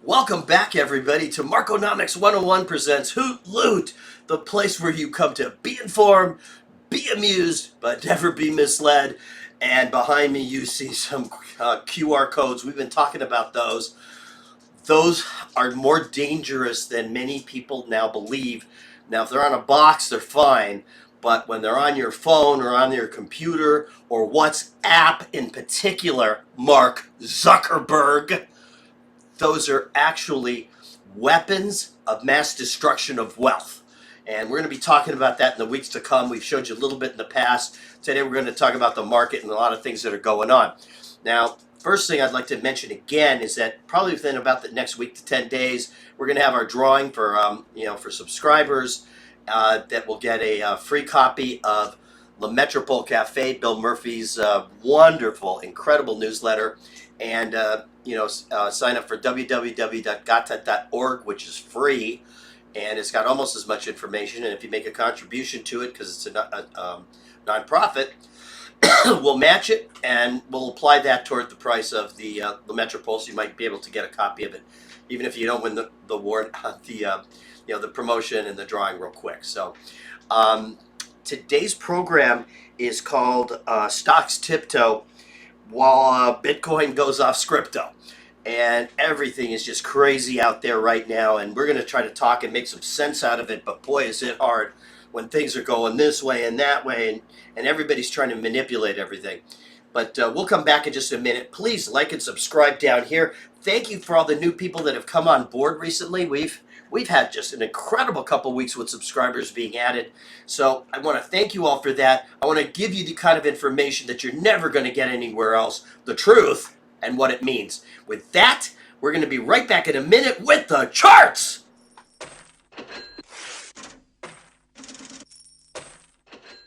Welcome back, everybody, to Markonomics 101 presents Hoot Loot, the place where you come to be informed, be amused, but never be misled. And behind me, you see some QR codes. We've been talking about those. Those are more dangerous than many people now believe. Now, if they're on a box, they're fine. But when they're on your phone or on your computer or WhatsApp in particular, Mark Zuckerberg, those are actually weapons of mass destruction of wealth. And we're going to be talking about that in the weeks to come. We've showed you a little bit in the past. Today we're going to talk about the market and a lot of things that are going on. Now, first thing I'd like to mention again is that probably within about the next week to 10 days, we're going to have our drawing for for subscribers that will get a free copy of La Metropole Cafe, Bill Murphy's wonderful, incredible newsletter. And sign up for www.gata.org, which is free, and it's got almost as much information. And if you make a contribution to it, because it's a nonprofit, we'll match it and we'll apply that toward the price of the Metropole, so you might be able to get a copy of it, even if you don't win the award, the promotion and the drawing real quick. So today's program is called Stocks Tiptoe, while Bitcoin goes off scripto. And everything is just crazy out there right now, and we're going to try to talk and make some sense out of it, but boy, is it hard when things are going this way and that way, and everybody's trying to manipulate everything. But we'll come back in just a minute. Please like and subscribe down here. Thank you for all the new people that have come on board recently. We've had just an incredible couple weeks with subscribers being added. So I want to thank you all for that. I want to give you the kind of information that you're never going to get anywhere else, the truth and what it means. With that, we're going to be right back in a minute with the charts.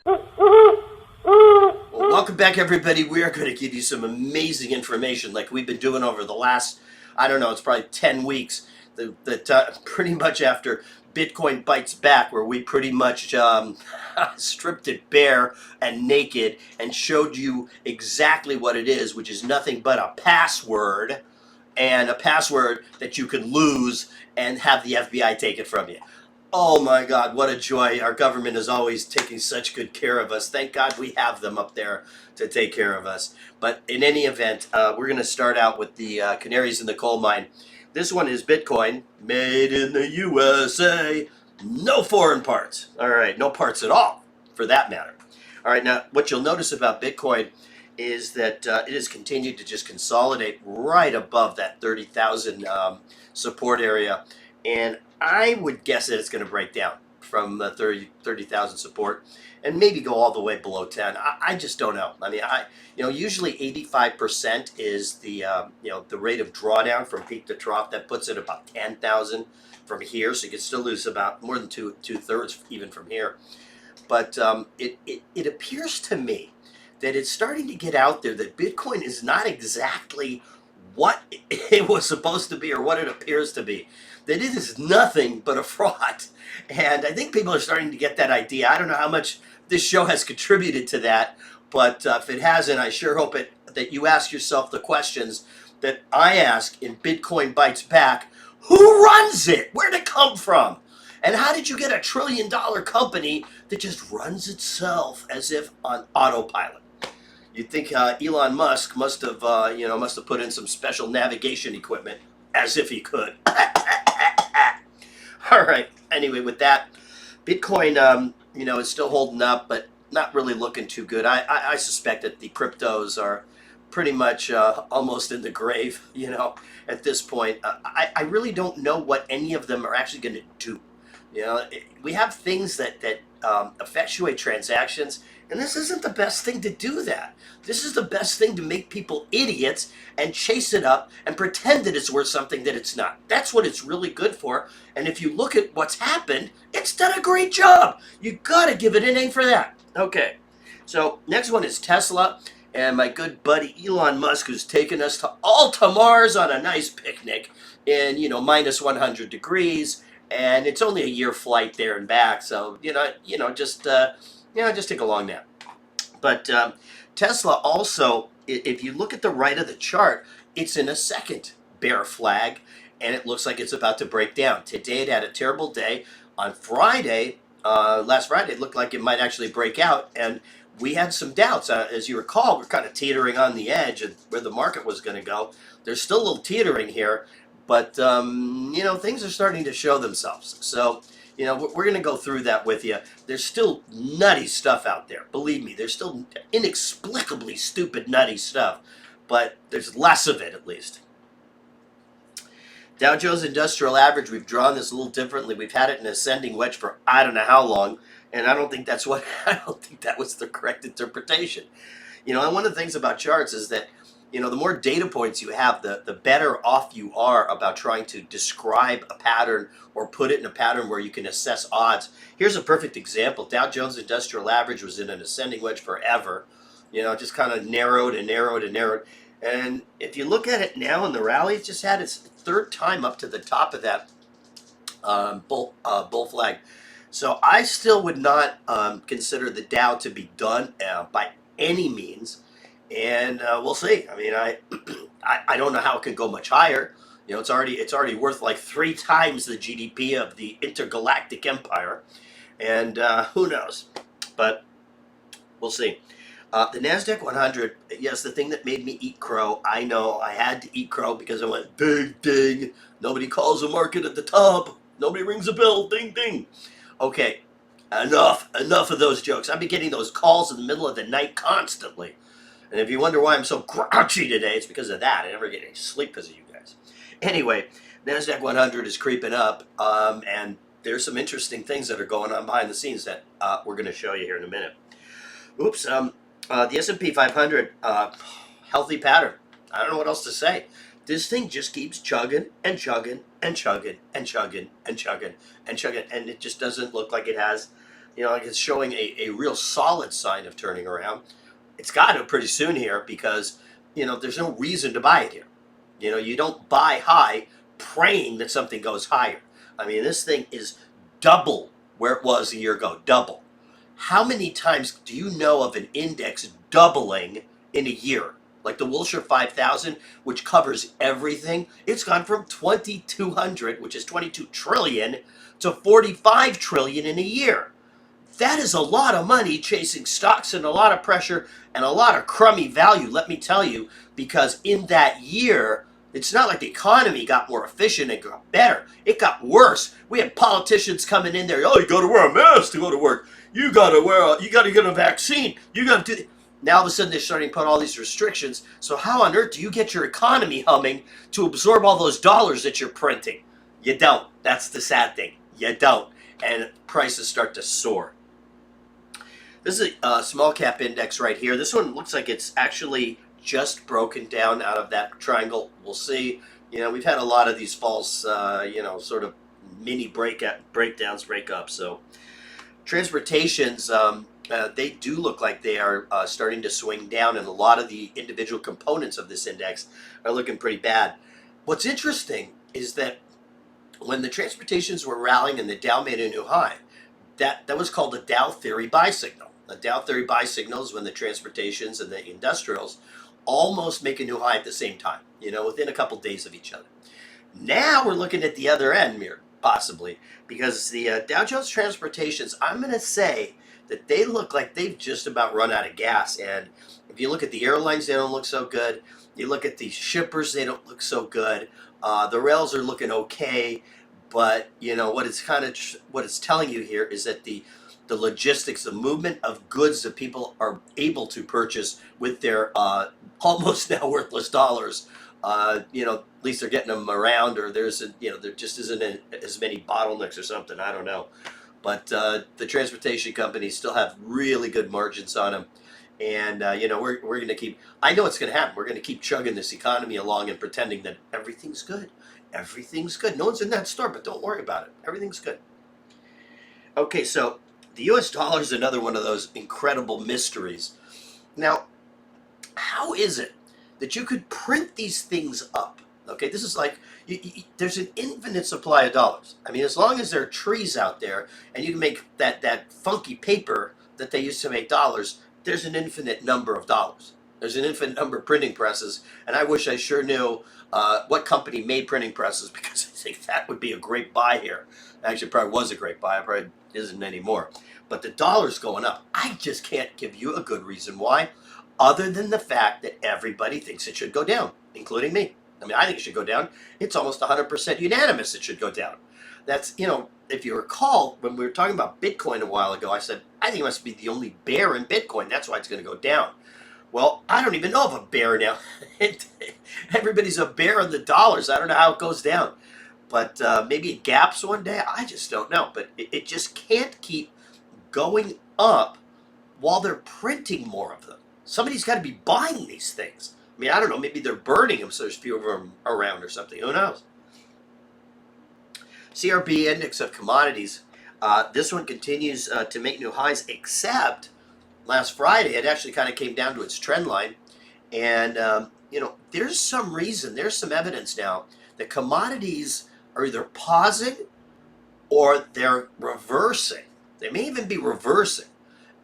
Well, welcome back, everybody. We are going to give you some amazing information like we've been doing over the last, I don't know, it's probably 10 weeks. That pretty much after Bitcoin bites back, where we pretty much stripped it bare and naked and showed you exactly what it is, which is nothing but a password, and a password that you could lose and have the FBI take it from you. Oh my God, what a joy. Our government is always taking such good care of us. Thank God we have them up there to take care of us. But in any event, we're going to start out with the canaries in the coal mine. This one is Bitcoin, made in the USA, no foreign parts. All right, no parts at all, for that matter. All right, now what you'll notice about Bitcoin is that it has continued to just consolidate right above that 30,000 support area. And I would guess that it's going to break down from 30,000 support and maybe go all the way below 10. I just don't know. I mean, usually 85% is the the rate of drawdown from peak to trough. That puts it about 10,000 from here, so you can still lose about more than two-thirds even from here. But it appears to me that it's starting to get out there that Bitcoin is not exactly what it was supposed to be or what it appears to be. That it is nothing but a fraud. And I think people are starting to get that idea. I don't know how much this show has contributed to that, but if it hasn't, I sure hope that you ask yourself the questions that I ask in Bitcoin Bites Back. Who runs it? Where'd it come from? And how did you get $1 trillion company that just runs itself as if on autopilot? You'd think Elon Musk must have put in some special navigation equipment, as if he could. All right. Anyway, with that, Bitcoin, is still holding up, but not really looking too good. I suspect that the cryptos are pretty much almost in the grave, at this point. I really don't know what any of them are actually going to do. We have things that effectuate transactions, and this isn't the best thing to do that. This is the best thing to make people idiots and chase it up and pretend that it's worth something that it's not. That's what it's really good for. And if you look at what's happened, it's done a great job. You got to give it an A for that. Okay, so next one is Tesla and my good buddy Elon Musk, who's taken us to Altamars on a nice picnic in, minus 100 degrees. And it's only a year flight there and back, so just take a long nap. But Tesla also, if you look at the right of the chart, it's in a second bear flag, and it looks like it's about to break down. Today it had a terrible day. On Friday, last Friday, it looked like it might actually break out, and we had some doubts. As you recall, we're kind of teetering on the edge of where the market was going to go. There's still a little teetering here, but things are starting to show themselves. So, we're going to go through that with you. There's still nutty stuff out there. Believe me, there's still inexplicably stupid, nutty stuff, but there's less of it at least. Dow Jones Industrial Average, we've drawn this a little differently. We've had it in ascending wedge for I don't know how long, and I don't think that was the correct interpretation. And one of the things about charts is that, the more data points you have, the better off you are about trying to describe a pattern or put it in a pattern where you can assess odds. Here's a perfect example. Dow Jones Industrial Average was in an ascending wedge forever. Just kind of narrowed and narrowed and narrowed. And if you look at it now in the rally, it's just had its third time up to the top of that bull flag. So I still would not consider the Dow to be done by any means. And we'll see. I mean, I don't know how it can go much higher. It's already worth like 3 times the GDP of the intergalactic empire, and who knows? But we'll see. The Nasdaq 100, yes, the thing that made me eat crow. I know I had to eat crow because I went ding ding. Nobody calls the market at the top. Nobody rings a bell. Ding ding. Okay, enough of those jokes. I've been getting those calls in the middle of the night constantly. And if you wonder why I'm so grouchy today, it's because of that. I never get any sleep because of you guys. Anyway, Nasdaq 100 is creeping up, and there's some interesting things that are going on behind the scenes that we're going to show you here in a minute. Oops. The S&P 500, healthy pattern. I don't know what else to say. This thing just keeps chugging and chugging and chugging and chugging and chugging and chugging, and it just doesn't look like it has, like it's showing a real solid sign of turning around. It's got to pretty soon here because, there's no reason to buy it here. You don't buy high praying that something goes higher. I mean, this thing is double where it was a year ago, double. How many times do you know of an index doubling in a year? Like the Wilshire 5000, which covers everything, it's gone from 2,200, which is 22 trillion, to 45 trillion in a year. That is a lot of money chasing stocks and a lot of pressure and a lot of crummy value, let me tell you, because in that year, it's not like the economy got more efficient and got better. It got worse. We had politicians coming in there, oh, you got to wear a mask to go to work. You got to get a vaccine. You got to do that. Now all of a sudden they're starting to put all these restrictions. So how on earth do you get your economy humming to absorb all those dollars that you're printing? You don't. That's the sad thing. You don't. And prices start to soar. This is a small cap index right here. This one looks like it's actually just broken down out of that triangle. We'll see. We've had a lot of these false, sort of mini breakdowns, breakups. So transportations, they do look like they are starting to swing down, and a lot of the individual components of this index are looking pretty bad. What's interesting is that when the transportations were rallying and the Dow made a new high, that was called a Dow theory buy signal. A Dow theory buy signal is when the transportations and the industrials almost make a new high at the same time, within a couple days of each other. Now we're looking at the other end here, possibly, because the Dow Jones Transportations, I'm going to say that they look like they've just about run out of gas. And if you look at the airlines, they don't look so good. You look at the shippers, they don't look so good. The rails are looking okay, but what it's telling you here is that the logistics, the movement of goods that people are able to purchase with their almost now worthless dollars, at least they're getting them around, or there just isn't as many bottlenecks or something. I don't know. But the transportation companies still have really good margins on them. And, we're going to keep, I know what's going to happen. We're going to keep chugging this economy along and pretending that everything's good. Everything's good. No one's in that store, but don't worry about it. Everything's good. Okay, so the US dollar is another one of those incredible mysteries. Now, how is it that you could print these things up? Okay, this is like, there's an infinite supply of dollars. I mean, as long as there are trees out there and you can make that funky paper that they used to make dollars, there's an infinite number of dollars. There's an infinite number of printing presses, and I wish I sure knew what company made printing presses, because I think that would be a great buy here. Actually, probably was a great buy. It probably isn't anymore. But the dollar's going up. I just can't give you a good reason why, other than the fact that everybody thinks it should go down, including me. I mean, I think it should go down. It's almost 100% unanimous it should go down. That's, if you recall, when we were talking about Bitcoin a while ago, I said, I think it must be the only bear in Bitcoin. That's why it's going to go down. Well, I don't even know of a bear now. Everybody's a bear in the dollars. I don't know how it goes down. But maybe it gaps one day. I just don't know. But it just can't keep going up while they're printing more of them. Somebody's got to be buying these things. I mean, I don't know. Maybe they're burning them so there's fewer of them around or something. Who knows? CRB Index of Commodities. This one continues to make new highs, except last Friday it actually kind of came down to its trend line. And, there's some reason, there's some evidence now that commodities are either pausing or they're reversing. They may even be reversing.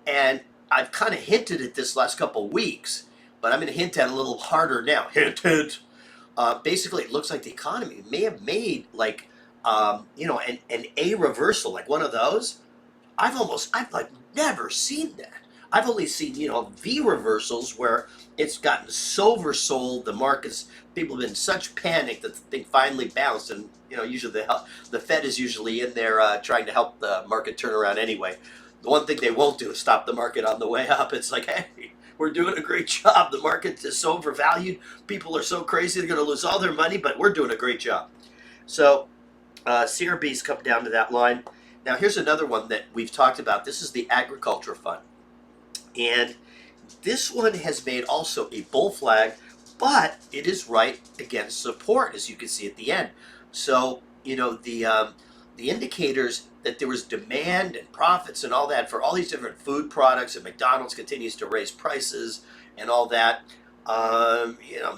And I've kind of hinted at this last couple of weeks, but I'm going to hint at it a little harder now. Hint, hint. Basically, it looks like the economy may have made like, an A reversal, like one of those. I've like never seen that. I've only seen, V reversals where it's gotten so oversold, the markets, people have been in such panic that the thing finally bounced, and, usually the Fed is usually in there trying to help the market turn around anyway. The one thing they won't do is stop the market on the way up. It's like, hey, we're doing a great job. The market is so overvalued. People are so crazy they're going to lose all their money, but we're doing a great job. So CRB's come down to that line. Now here's another one that we've talked about. This is the Agriculture Fund. And this one has made also a bull flag, but it is right against support, as you can see at the end. So, the indicators that there was demand and profits and all that for all these different food products, and McDonald's continues to raise prices and all that,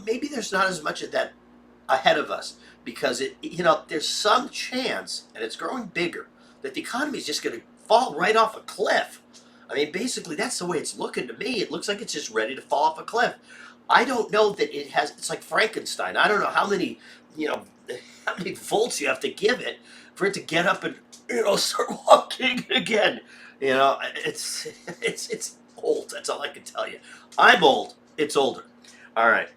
maybe there's not as much of that ahead of us, because there's some chance, and it's growing bigger, that the economy is just going to fall right off a cliff. I mean, basically, that's the way it's looking to me. It looks like it's just ready to fall off a cliff. I don't know that it's like Frankenstein. I don't know how many volts you have to give it for it to get up and, start walking again. It's old. That's all I can tell you. I'm old. It's older. All right.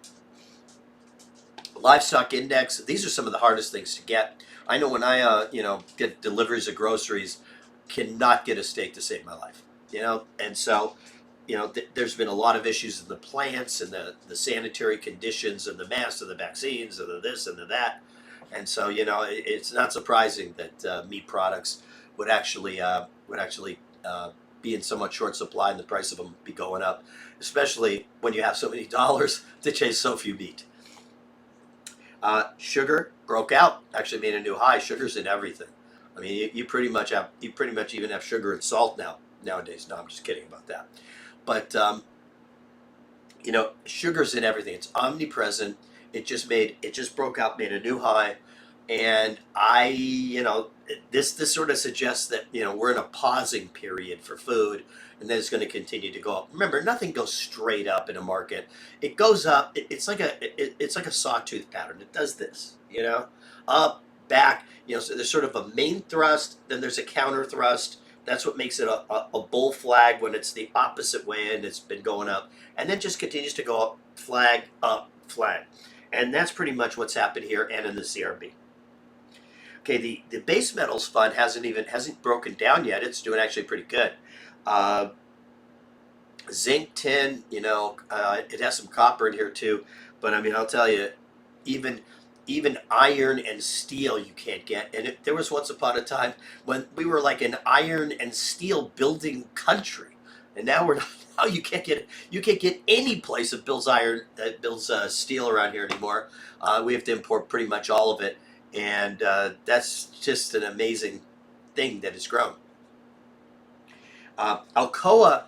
Livestock index. These are some of the hardest things to get. I know when I, get deliveries of groceries, cannot get a steak to save my life. And so, there's been a lot of issues in the plants and the sanitary conditions and the masks and the vaccines and the this and the that. And so, it's not surprising that meat products would actually be in somewhat short supply and the price of them be going up, especially when you have so many dollars to chase so few meat. Sugar broke out, actually made a new high. Sugar's in everything. I mean, you pretty much even have sugar and salt nowadays. No, I'm just kidding about that. But sugar's in everything. It's omnipresent. It just broke out, made a new high, and this sort of suggests that we're in a pausing period for food, and then it's going to continue to go up. Remember, nothing goes straight up in a market. It goes up. It's like a sawtooth pattern. It does this, up, back. So there's sort of a main thrust, then there's a counter thrust. That's what makes it a bull flag when it's the opposite way and it's been going up, and then just continues to go up, flag, and that's pretty much what's happened here and in the CRB. Okay, the base metals fund hasn't broken down yet. It's doing actually pretty good. Zinc, tin, it has some copper in here too, but I mean, I'll tell you, even iron and steel you can't get. And there was once upon a time when we were like an iron and steel building country, and now you can't get any place that builds steel around here anymore. We have to import pretty much all of it, and that's just an amazing thing that has grown. Alcoa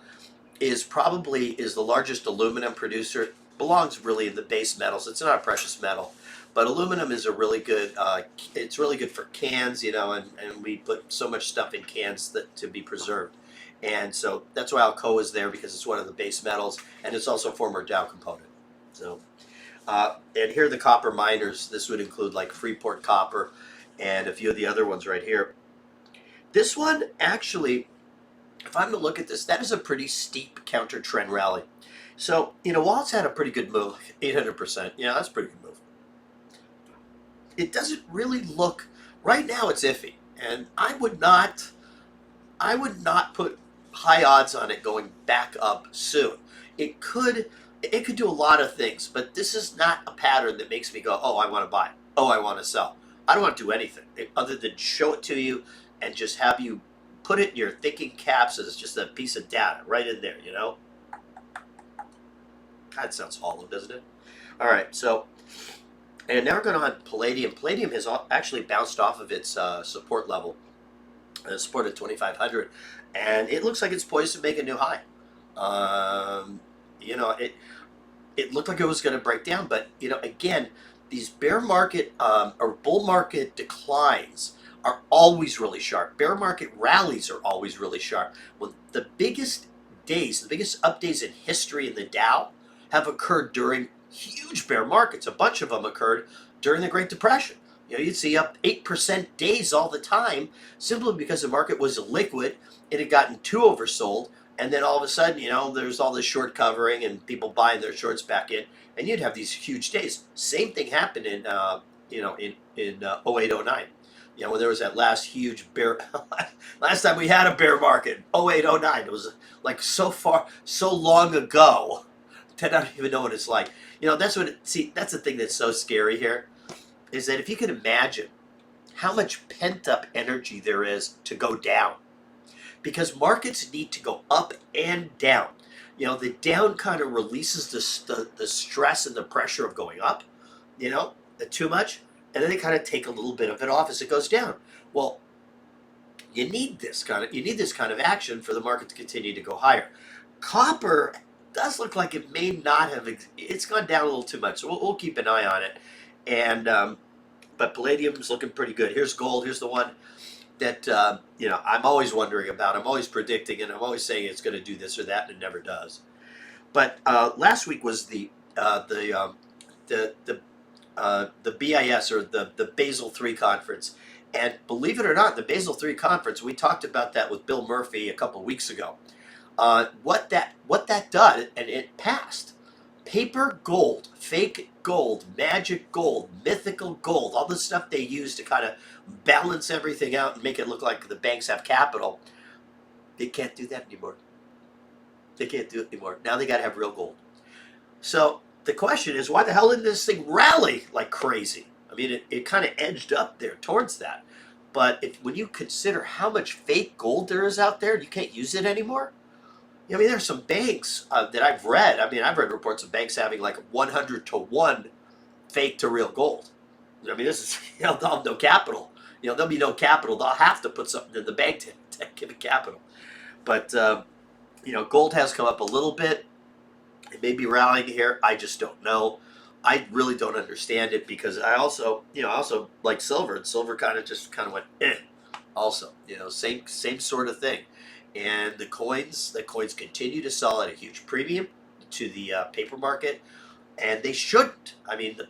is the largest aluminum producer. It belongs really in the base metals. It's not a precious metal, but aluminum is a really good. It's really good for cans, and we put so much stuff in cans to be preserved. And so that's why Alcoa is there, because it's one of the base metals, and it's also a former Dow component. So, and here are the copper miners. This would include like Freeport Copper and a few of the other ones right here. This one, actually, if I'm to look at this, that is a pretty steep counter trend rally. So, while it's had a pretty good move, 800%, that's a pretty good move. It doesn't really look, right now it's iffy. And I would not put high odds on it going back up soon. It could do a lot of things, but this is not a pattern that makes me go, oh, I want to buy, oh, I want to sell. I don't want to do anything other than show it to you and just have you put it in your thinking caps as just a piece of data right in there, That sounds hollow, doesn't it? All right, so, and now we're going on Palladium. Palladium has actually bounced off of its support level, support at 2,500, and it looks like it's poised to make a new high. It looked like it was going to break down, but again, these bear market or bull market declines are always really sharp. Bear market rallies are always really sharp. Well, the biggest up days in history in the Dow have occurred during huge bear markets. A bunch of them occurred during the Great Depression. You'd see up 8% days all the time, simply because the market was liquid. It had gotten too oversold, and then all of a sudden, there's all this short covering and people buying their shorts back in, and you'd have these huge days. Same thing happened in 08, 09. When there was that last huge bear, last time we had a bear market, 08, 09. It was like so long ago that I don't even know what it's like. That's the thing that's so scary here, is that if you can imagine how much pent-up energy there is to go down, because markets need to go up and down. The down kind of releases the stress and the pressure of going up, too much, and then they kind of take a little bit of it off as it goes down. Well, you need this kind of action for the market to continue to go higher. Copper does look like it may not have, it's gone down a little too much, so we'll keep an eye on it. And but palladium's looking pretty good. Here's gold. Here's the one that I'm always wondering about. I'm always predicting, and I'm always saying it's going to do this or that, and it never does. But last week was the BIS, or the Basel III conference, and believe it or not, the Basel III conference, we talked about that with Bill Murphy a couple weeks ago. What that did, and it passed. Paper gold, fake gold, magic gold, mythical gold, all the stuff they use to kind of balance everything out and make it look like the banks have capital. They can't do that anymore. They can't do it anymore. Now they got to have real gold. So the question is, why the hell didn't this thing rally like crazy? I mean, it kind of edged up there towards that. But when you consider how much fake gold there is out there, you can't use it anymore. There's some banks that I've read. I've read reports of banks having like 100 to 1 fake to real gold. This is, they'll have no capital. There'll be no capital. They'll have to put something in the bank to give it capital. But, gold has come up a little bit. It may be rallying here. I just don't know. I really don't understand it, because I also like silver, and silver kind of went also. Same sort of thing. And the coins continue to sell at a huge premium to the paper market, and they shouldn't. The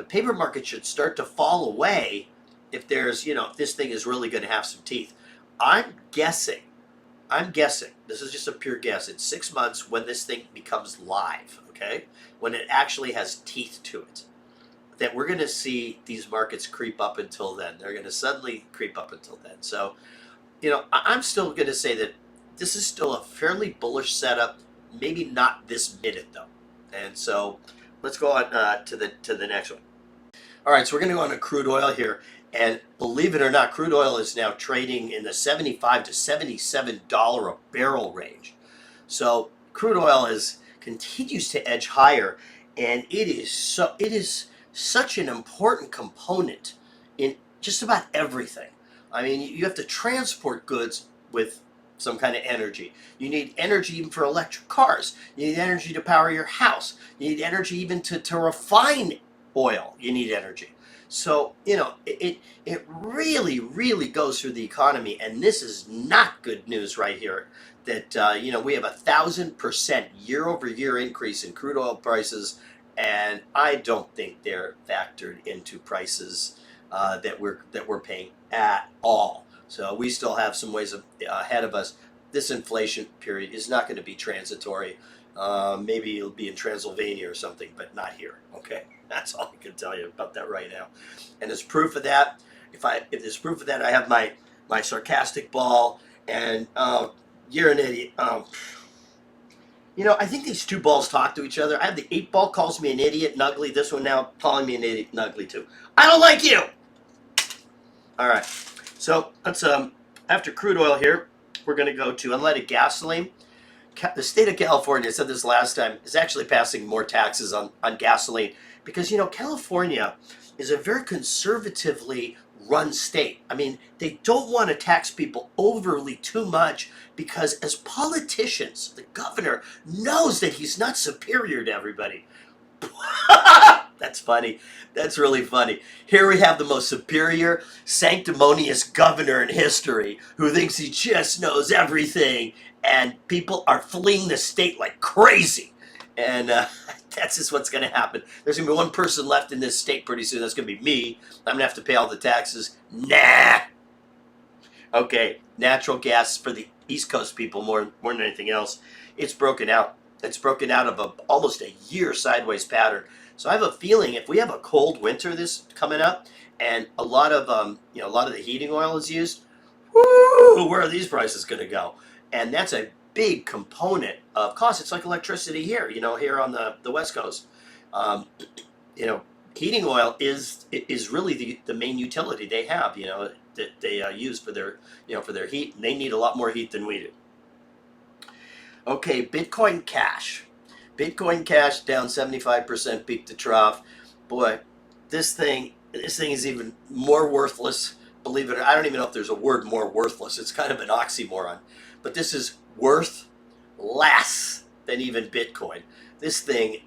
paper market should start to fall away if there's, if this thing is really going to have some teeth. I'm guessing. This is just a pure guess. In 6 months, when this thing becomes live, okay, when it actually has teeth to it, that we're going to see these markets creep up until then. They're going to suddenly creep up until then. So, I'm still going to say that this is still a fairly bullish setup. Maybe not this minute, though. And so let's go on to the next one. All right, so we're going to go on to crude oil here. And believe it or not, crude oil is now trading in the $75 to $77 a barrel range. So crude oil continues to edge higher, and it is such an important component in just about everything. You have to transport goods with some kind of energy. You need energy even for electric cars. You need energy to power your house. You need energy even to refine oil. You need energy. So, it really, really goes through the economy. And this is not good news right here. That, we have 1,000% year over year increase in crude oil prices. And I don't think they're factored into prices that we're paying at all. So we still have some ways ahead of us. This inflation period is not going to be transitory. Maybe it'll be in Transylvania or something, but not here. Okay, that's all I can tell you about that right now. And as proof of that, if there's proof of that, I have my sarcastic ball, and you're an idiot. I think these two balls talk to each other. I have the 8 ball calls me an idiot and ugly. This one now calling me an idiot and ugly too. I don't like you. All right. So let's after crude oil here, we're going to go to unleaded gasoline. The state of California, I said this last time, is actually passing more taxes on gasoline because, California is a very conservatively run state. I mean, they don't want to tax people overly too much because as politicians, the governor knows that he's not superior to everybody. That's funny. That's really funny. Here we have the most superior, sanctimonious governor in history who thinks he just knows everything, and people are fleeing the state like crazy. And that's just what's going to happen. There's going to be one person left in this state pretty soon. That's going to be me. I'm going to have to pay all the taxes. Nah. Okay, natural gas for the East Coast people more than anything else. It's broken out. It's broken out of almost a year sideways pattern. So I have a feeling if we have a cold winter this coming up, and a lot of the heating oil is used, whoo, where are these prices going to go? And that's a big component of cost. It's like electricity here, here on the West Coast. Heating oil is really the main utility they have, that they use for their heat. And they need a lot more heat than we do. Okay, Bitcoin Cash. Bitcoin Cash down 75% peak to trough. Boy, this thing is even more worthless. Believe it or not, I don't even know if there's a word more worthless. It's kind of an oxymoron. But this is worth less than even Bitcoin. This thing,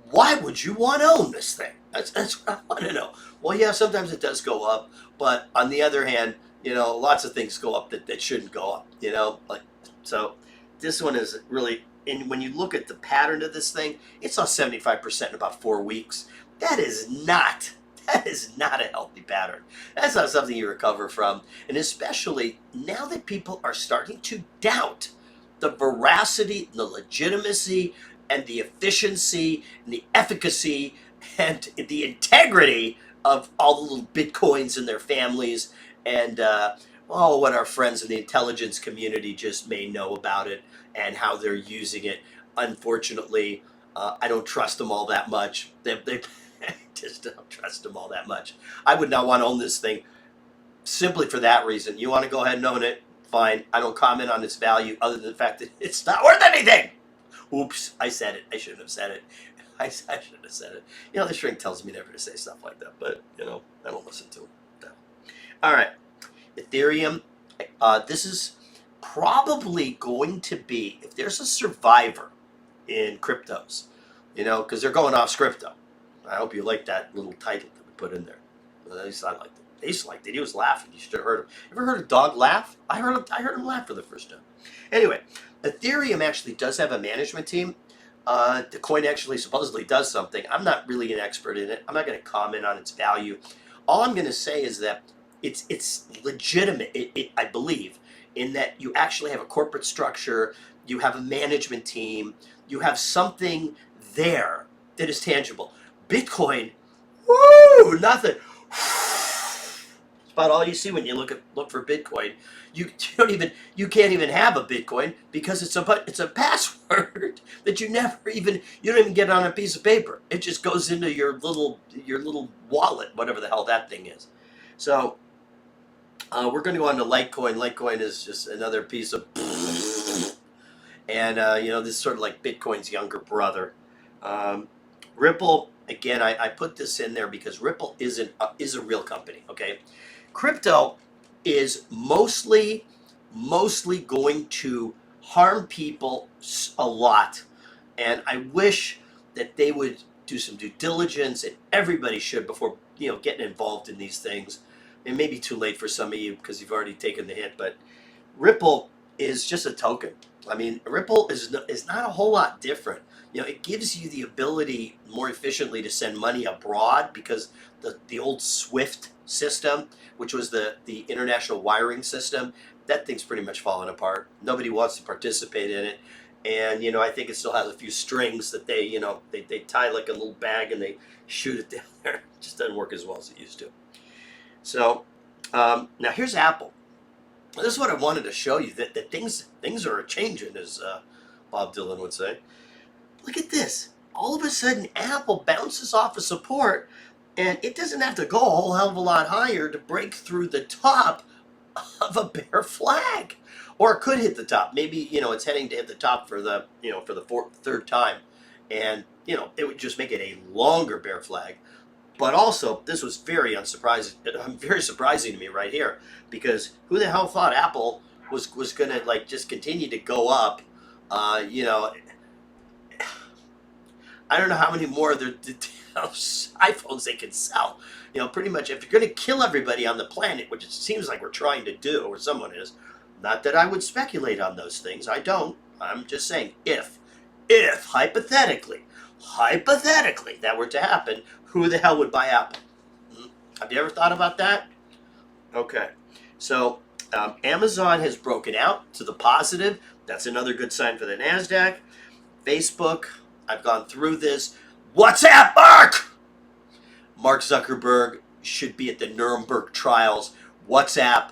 why would you want to own this thing? That's what I want to know. Well, yeah, sometimes it does go up. But on the other hand, lots of things go up that shouldn't go up, so this one is really, and when you look at the pattern of this thing, it's off 75% in about 4 weeks. That is not a healthy pattern. That's not something you recover from. And especially now that people are starting to doubt the veracity, the legitimacy, and the efficiency, and the efficacy, and the integrity of all the little Bitcoins and their families, and what our friends in the intelligence community just may know about it and how they're using it. Unfortunately, I don't trust them all that much. They just don't trust them all that much. I would not want to own this thing simply for that reason. You want to go ahead and own it, fine. I don't comment on its value other than the fact that it's not worth anything. Oops, I said it. I shouldn't have said it. I shouldn't have said it. The shrink tells me never to say stuff like that, but, I don't listen to it. No. All right. Ethereum, this is probably going to be, if there's a survivor in cryptos, because they're going off scripto. I hope you like that little title that we put in there. At least I liked it. Ace liked it. He was laughing. You should have heard him. Ever heard a dog laugh? I heard him laugh for the first time. Anyway, Ethereum actually does have a management team. The coin actually supposedly does something. I'm not really an expert in it. I'm not going to comment on its value. All I'm going to say is that it's legitimate, I believe, in that you actually have a corporate structure, you have a management team, you have something there that is tangible. Bitcoin, woo, nothing. It's about all you see when you look for Bitcoin. You can't even have a Bitcoin because it's a password that you don't even get on a piece of paper. It just goes into your little wallet, whatever the hell that thing is. So we're going to go on to Litecoin. Litecoin is just another piece of, and this is sort of like Bitcoin's younger brother. Ripple, again, I put this in there because Ripple is a real company. Okay, crypto is mostly going to harm people a lot, and I wish that they would do some due diligence, and everybody should, before getting involved in these things. It may be too late for some of you because you've already taken the hit, but Ripple is just a token. I mean, Ripple is not a whole lot different. It gives you the ability more efficiently to send money abroad because the old SWIFT system, which was the international wiring system, that thing's pretty much fallen apart. Nobody wants to participate in it. And, I think it still has a few strings that they tie like a little bag and they shoot it down there. It just doesn't work as well as it used to. So now here's Apple. This is what I wanted to show you, that things are changing, as Bob Dylan would say. Look at this. All of a sudden, Apple bounces off of support, and it doesn't have to go a whole hell of a lot higher to break through the top of a bear flag. Or it could hit the top. Maybe, it's heading to hit the top for the third time. And, it would just make it a longer bear flag. But also, this was very surprising to me right here, because who the hell thought Apple was going to just continue to go up? I don't know how many more iPhones they can sell. Pretty much if you're going to kill everybody on the planet, which it seems like we're trying to do, or someone is. Not that I would speculate on those things. I don't. I'm just saying if hypothetically that were to happen, who the hell would buy Apple? Have you ever thought about that? Okay. So Amazon has broken out to the positive. That's another good sign for the Nasdaq. Facebook, I've gone through this. WhatsApp, Mark Zuckerberg should be at the Nuremberg trials. WhatsApp,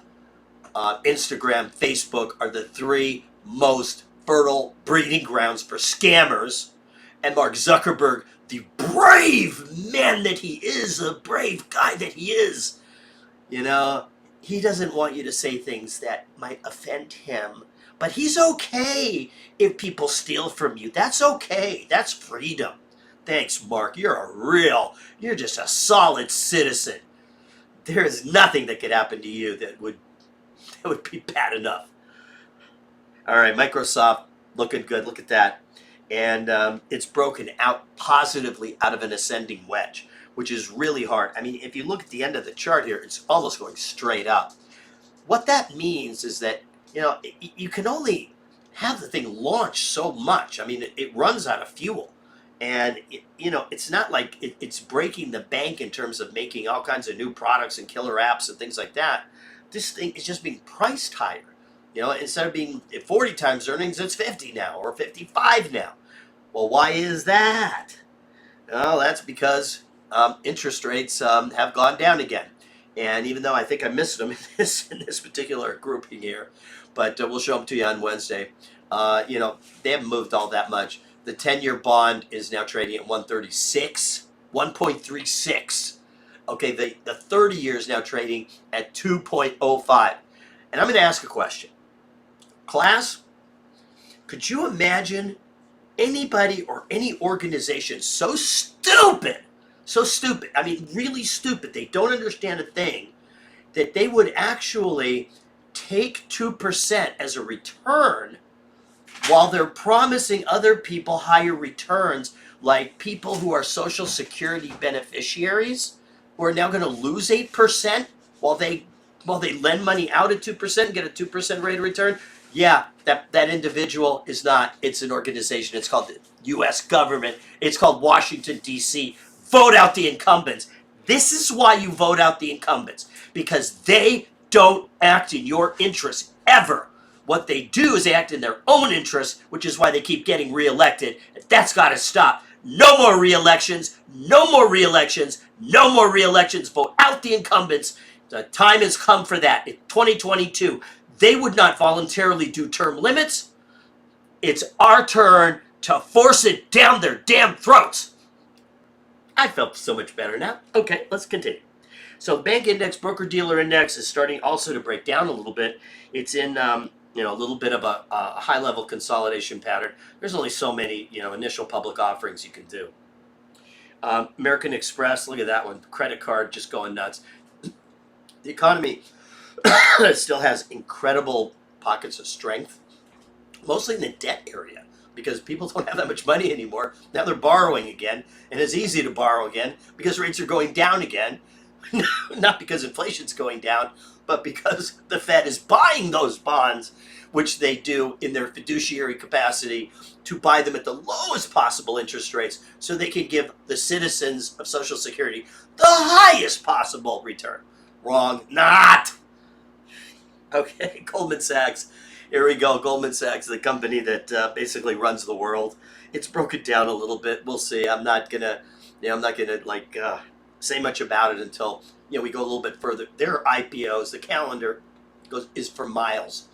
Instagram, Facebook are the three most fertile breeding grounds for scammers. And Mark Zuckerberg, the brave man that he is, the brave guy that he is, he doesn't want you to say things that might offend him. But he's okay if people steal from you. That's okay. That's freedom. Thanks, Mark. You're just a solid citizen. There is nothing that could happen to you that would be bad enough. All right, Microsoft, looking good. Look at that. And it's broken out positively out of an ascending wedge, which is really hard. I mean, if you look at the end of the chart here, it's almost going straight up. What that means is that, you can only have the thing launch so much. I mean, it runs out of fuel. And, it's not like it's breaking the bank in terms of making all kinds of new products and killer apps and things like that. This thing is just being priced higher. Instead of being 40 times earnings, it's 50 now or 55 now. Well, why is that? Well, that's because interest rates have gone down again. And even though I think I missed them in this particular grouping here, but we'll show them to you on Wednesday. They haven't moved all that much. The 10-year bond is now trading at 1.36. Okay, the 30 year is now trading at 2.05. And I'm going to ask a question. Class, could you imagine anybody or any organization so stupid, I mean really stupid, they don't understand a thing, that they would actually take 2% as a return while they're promising other people higher returns, like people who are Social Security beneficiaries who are now going to lose 8% while they lend money out at 2% and get a 2% rate of return? Yeah, that individual is not. It's an organization. It's called the U.S. government. It's called Washington, D.C. Vote out the incumbents. This is why you vote out the incumbents, because they don't act in your interest ever. What they do is they act in their own interest, which is why they keep getting reelected. That's got to stop. No more reelections. No more reelections. No more reelections. Vote out the incumbents. The time has come for that. In 2022, they would not voluntarily do term limits. It's our turn to force it down their damn throats. I felt so much better now. Okay, let's continue. So the bank index, broker-dealer index is starting also to break down a little bit. It's in a little bit of a high-level consolidation pattern. There's only so many initial public offerings you can do. American Express, look at that one. Credit card just going nuts. The economy still has incredible pockets of strength, mostly in the debt area. because people don't have that much money anymore. Now they're borrowing again, and it's easy to borrow again because rates are going down again. Not because inflation's going down, but because the Fed is buying those bonds, which they do in their fiduciary capacity to buy them at the lowest possible interest rates so they can give the citizens of Social Security the highest possible return. Wrong. Not. Okay, Goldman Sachs. Here we go. Goldman Sachs, the company that basically runs the world. It's broken down a little bit. We'll see. I'm not gonna say much about it until we go a little bit further. Their IPOs, the calendar is for miles.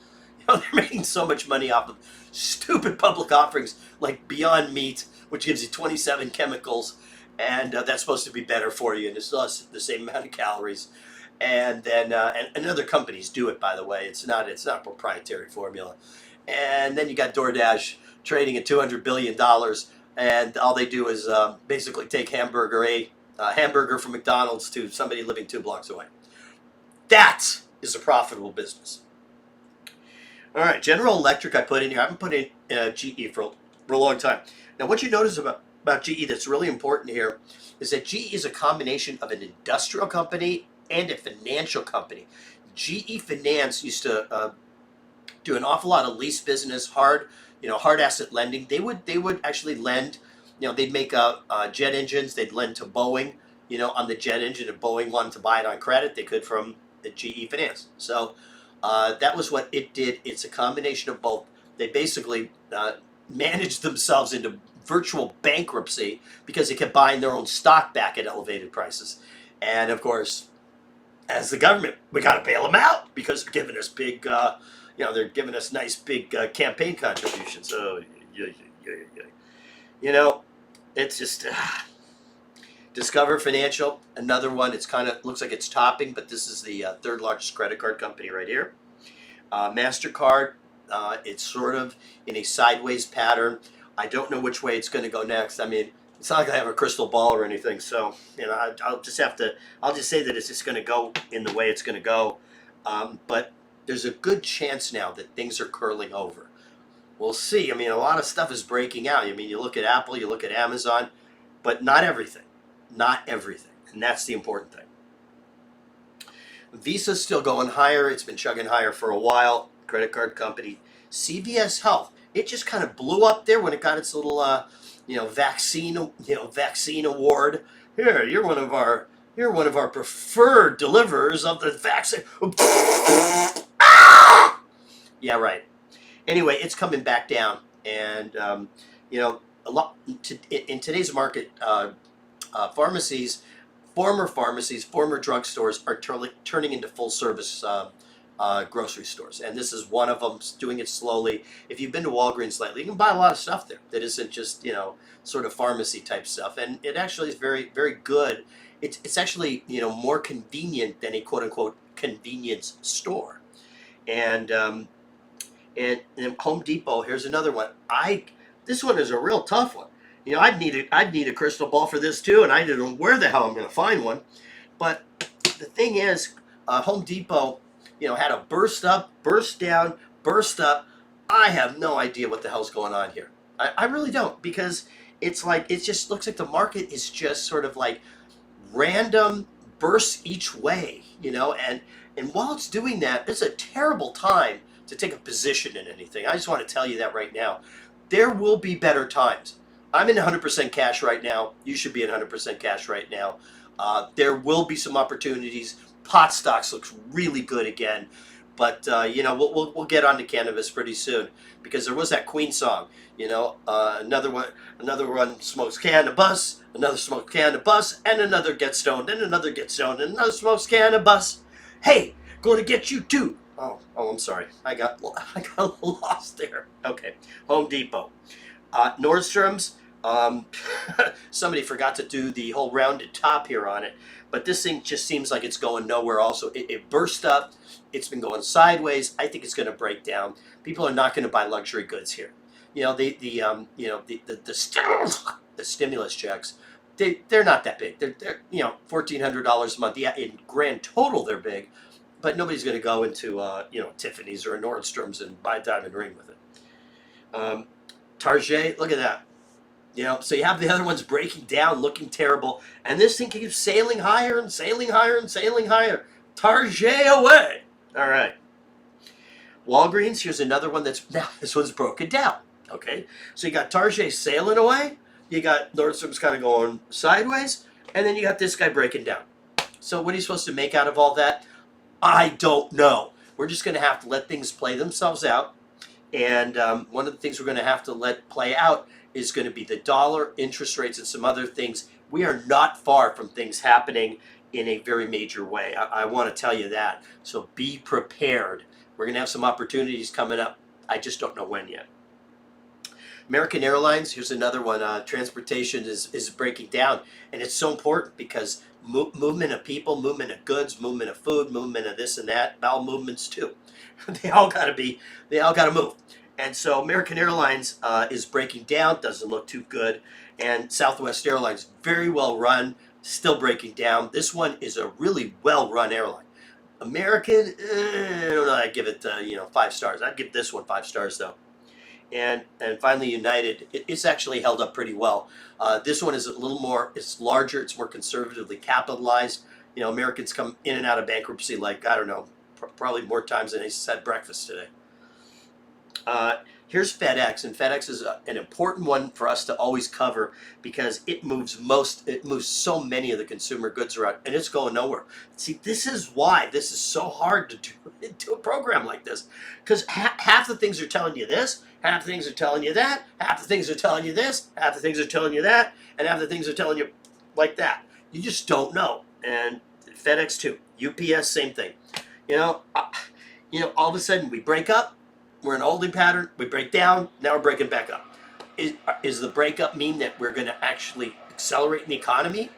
They're making so much money off of stupid public offerings like Beyond Meat, which gives you 27 chemicals, and that's supposed to be better for you, and it's less the same amount of calories. And then and other companies do it, by the way. It's not a proprietary formula. And then you got DoorDash trading at $200 billion, and all they do is basically take hamburger from McDonald's to somebody living 2 blocks away. That is a profitable business. All right, General Electric I put in here. I haven't put in GE for a long time. Now, what you notice about GE that's really important here is that GE is a combination of an industrial company and a financial company. GE Finance used to do an awful lot of lease business, hard asset lending. They would actually lend. They'd make jet engines. They'd lend to Boeing. On the jet engine, if Boeing wanted to buy it on credit, they could from the GE Finance. So that was what it did. It's a combination of both. They basically managed themselves into virtual bankruptcy because they kept buying their own stock back at elevated prices. And of course, as the government, we got to bail them out because they're giving us big, they're giving us nice big campaign contributions. So, it's just Discover Financial, another one. It's kind of looks like it's topping, but this is the third largest credit card company right here. MasterCard, it's sort of in a sideways pattern. I don't know which way it's going to go next. I mean, it's not like I have a crystal ball or anything, so I'll just say that it's just going to go in the way it's going to go. But there's a good chance now that things are curling over. We'll see. I mean, a lot of stuff is breaking out. I mean, you look at Apple, you look at Amazon, but not everything. Not everything, and that's the important thing. Visa's still going higher. It's been chugging higher for a while. Credit card company. CVS Health. It just kind of blew up there when it got its little vaccine award. Here, you're one of our preferred deliverers of the vaccine. Yeah, right. Anyway, it's coming back down, and a lot in today's market, pharmacies, former drugstores are turning into full service grocery stores, and this is one of them. Doing it slowly. If you've been to Walgreens lately, you can buy a lot of stuff there that isn't just sort of pharmacy type stuff, and it actually is very, very good. It's actually more convenient than a quote unquote convenience store, and Home Depot. Here's another one. This one is a real tough one. I'd need a crystal ball for this too, and I don't know where the hell I'm going to find one. But the thing is, Home Depot, had a burst up, burst down, burst up. I have no idea what the hell's going on here. I really don't, because it's like it just looks like the market is just sort of like random bursts each way, and while it's doing that, it's a terrible time to take a position in anything. I just want to tell you that right now. There will be better times. I'm in 100% cash right now. You should be in 100% cash right now. There will be some opportunities. Pot stocks looks really good again, but we'll get onto cannabis pretty soon, because there was that Queen song. Another one smokes cannabis, another smokes cannabis, and another gets stoned, and another gets stoned, and another smokes cannabis. Hey, gonna get you too. Oh, I'm sorry. I got lost there. Okay, Home Depot, Nordstrom's. Somebody forgot to do the whole rounded top here on it, but this thing just seems like it's going nowhere. Also, it burst up. It's been going sideways. I think it's going to break down. People are not going to buy luxury goods here. The stimulus checks. They're not that big. They're $1,400 a month. Yeah, in grand total they're big, but nobody's going to go into Tiffany's or a Nordstrom's and buy a diamond ring with it. Target, look at that. You know, so you have the other ones breaking down, looking terrible, and this thing keeps sailing higher and sailing higher and sailing higher. Target away. All right. Walgreens, here's another one that's, now this one's broken down. Okay, so you got Target sailing away, you got Nordstrom's kind of going sideways, and then you got this guy breaking down. So what are you supposed to make out of all that? I don't know. We're just going to have to let things play themselves out. And one of the things we're going to have to let play out is going to be the dollar, interest rates, and some other things. We are not far from things happening in a very major way. I want to tell you that. So be prepared. We're going to have some opportunities coming up. I just don't know when yet. American Airlines, here's another one. Transportation is breaking down. And it's so important because movement of people, movement of goods, movement of food, movement of this and that, bowel movements too. They all got to move. And so American Airlines is breaking down, doesn't look too good. And Southwest Airlines, very well run, still breaking down. This one is a really well run airline. American, I don't know, I'd give it 5 stars. I'd give this one 5 stars though. And finally United, it's actually held up pretty well. This one is a little more, it's larger, it's more conservatively capitalized. You know, Americans come in and out of bankruptcy like, I don't know, probably more times than they had breakfast today. Here's FedEx, and FedEx is an important one for us to always cover because it moves so many of the consumer goods around, and it's going nowhere. See, this is why this is so hard to do a program like this, because half the things are telling you this, half the things are telling you that, half the things are telling you this, half the things are telling you that, and half the things are telling you like that. You just don't know. And FedEx too, UPS, same thing. All of a sudden we break up. We're in a holding pattern, we break down, now we're breaking back up. Is the breakup mean that we're going to actually accelerate in the economy?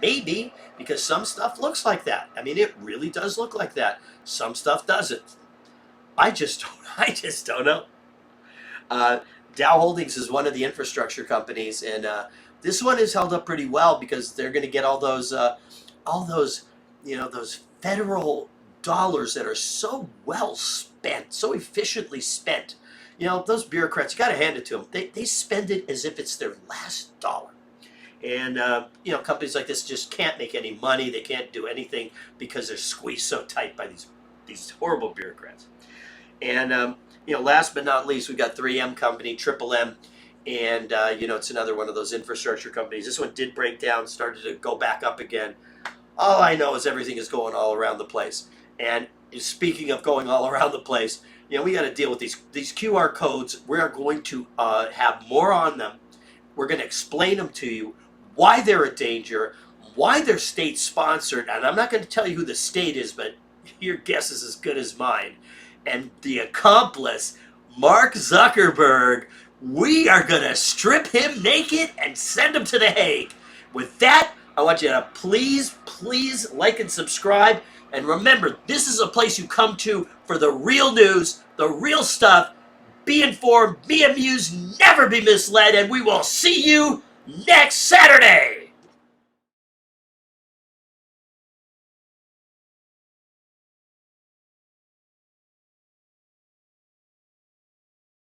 Maybe, because some stuff looks like that. I mean, it really does look like that. Some stuff doesn't. I just don't know. Dow Holdings is one of the infrastructure companies, and this one is held up pretty well because they're going to get all those federal dollars that are so well spent, so efficiently spent. Those bureaucrats, you got to hand it to them. They spend it as if it's their last dollar. And, companies like this just can't make any money. They can't do anything because they're squeezed so tight by these horrible bureaucrats. And, last but not least, we've got 3M company, Triple M. And, it's another one of those infrastructure companies. This one did break down, started to go back up again. All I know is everything is going all around the place. And speaking of going all around the place, we got to deal with these QR codes. We're going to have more on them. We're going to explain them to you, why they're a danger, why they're state sponsored. And I'm not going to tell you who the state is, but your guess is as good as mine. And the accomplice, Mark Zuckerberg, we are going to strip him naked and send him to The Hague. With that, I want you to please like and subscribe. And remember, this is a place you come to for the real news, the real stuff. Be informed, be amused, never be misled, and we will see you next Saturday.